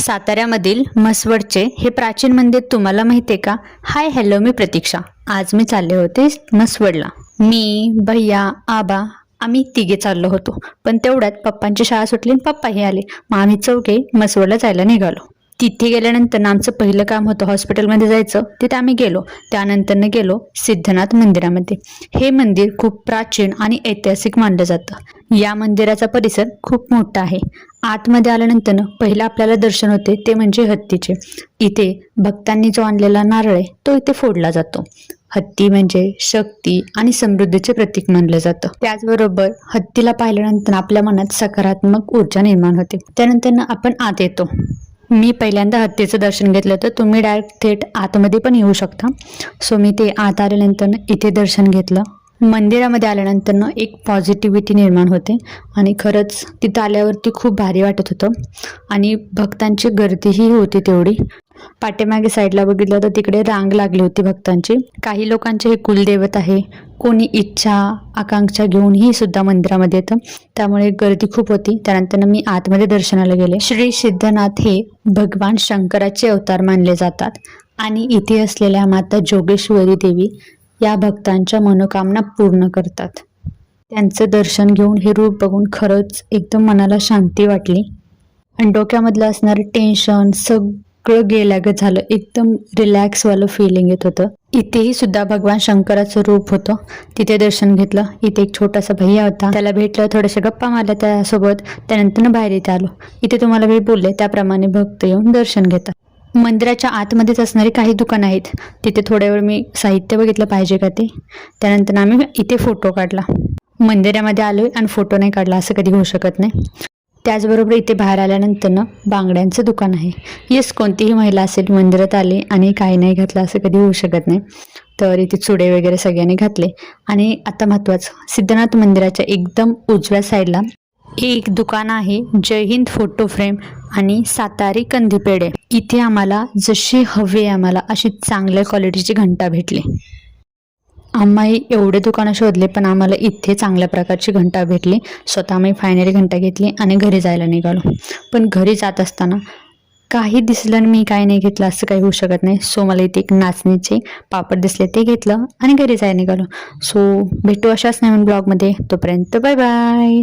साताऱ्यामधील म्हसवडचे हे प्राचीन मंदिर तुम्हाला माहिती आहे का? हाय हॅलो, मी प्रतीक्षा. आज मी चालले होते म्हसवडला. मी, भैया, आबा आम्ही तिघे चाललो होतो. पण तेवढ्यात पप्पांची शाळा सुटली आणि पप्पाही आले. मग आम्ही चौघे म्हसवडला जायला निघालो. तिथे गेल्यानंतर आमचं पहिलं काम होतं हॉस्पिटलमध्ये जायचं. तिथे आम्ही गेलो. त्यानंतर गेलो सिद्धनाथ मंदिरामध्ये. हे मंदिर खूप प्राचीन आणि ऐतिहासिक मानलं जातं. या मंदिराचा परिसर खूप मोठा आहे. आतमध्ये आल्यानंतर पहिलं आपल्याला दर्शन होते ते म्हणजे हत्तीचे. इथे भक्तांनी जो आणलेला नारळ आहे तो इथे फोडला जातो. हत्ती म्हणजे शक्ती आणि समृद्धीचे प्रतीक मानलं जातं. त्याचबरोबर हत्तीला पाहिल्यानंतर आपल्या मनात सकारात्मक ऊर्जा निर्माण होते. त्यानंतर आपण आत येतो. मी पहिल्यांदा हत्तीचं दर्शन घेतलं तर तुम्ही डायरेक्ट थेट आतमध्ये पण येऊ शकता. सो मी ते आत आल्यानंतर इथे दर्शन घेतलं. मंदिरामध्ये आल्यानंतर एक पॉझिटिव्हिटी निर्माण होते आणि खरंच तिथं आल्यावरती खूप भारी वाटत होतं आणि भक्तांची गर्दीही होती तेवढी. पाठीमागे साईडला बघितलं तर तिकडे रांग लागली होती भक्तांची. काही लोकांचे हे कुलदैवत आहे. कोणी इच्छा आकांक्षा घेऊन ही सुद्धा मंदिरामध्ये येतं, त्यामुळे गर्दी खूप होती. त्यानंतर मी आतमध्ये दर्शनाला गेले. श्री सिद्धनाथ हे भगवान शंकराचे अवतार मानले जातात आणि इथे असलेल्या माता जोगेश्वरी देवी या भक्तांच्या मनोकामना पूर्ण करतात. त्यांचं दर्शन घेऊन हे रूप बघून खरंच एकदम मनाला शांती वाटली आणि डोक्यामधलं असणारं टेन्शन सगळं गेल्यागत झालं. एकदम रिलॅक्सवालं फिलिंग येत होतं. इथेही सुद्धा भगवान शंकराचं रूप होतं. तिथे दर्शन घेतलं. इथे एक छोटासा भैया होता, त्याला भेटलं, थोडेसे गप्पा मारल्या त्यासोबत. त्यानंतर बाहेर इथे आलो. इथे तुम्हाला मी बोलले त्याप्रमाणे भक्त येऊन दर्शन घेतात. मंदिराच्या आतमध्येच असणारी काही दुकानं आहेत. तिथे थोड्या वेळ मी साहित्य बघितलं पाहिजे का ते. त्यानंतर आम्ही इथे फोटो काढला. मंदिरामध्ये आलोय आणि फोटो नाही काढला असं कधी होऊ शकत नाही. त्याचबरोबर इथे बाहेर आल्यानंतर बांगड्यांचं दुकान आहे. येस, कोणतीही महिला असेल मंदिरात आली आणि काही नाही घातलं असं कधी होऊ शकत नाही. तर इथे चुडे वगैरे सगळ्यांनी घातले. आणि आता महत्त्वाचं, सिद्धनाथ मंदिराच्या एकदम उजव्या साईडला एक दुकान आहे, जय हिंद फोटो फ्रेम आणि सातारी कंदी पेढे. इथे आम्हाला जशी हवी आम्हाला अशी चांगल्या क्वालिटीची घंटा भेटली. आम्ही एवढे दुकानं शोधले पण आम्हाला इथे चांगल्या प्रकारची घंटा भेटली. स्वतः आम्ही फायनली घंटा घेतली आणि घरी जायला निघालो. पण घरी जात असताना काही दिसलं आणि मी काही नाही घेतलं असं काही होऊ शकत नाही. सो मला इथे एक नाचणीचे पापड दिसले, ते घेतलं आणि घरी जायला निघालो. सो भेटू अशाच नवीन ब्लॉगमध्ये. तोपर्यंत बाय बाय.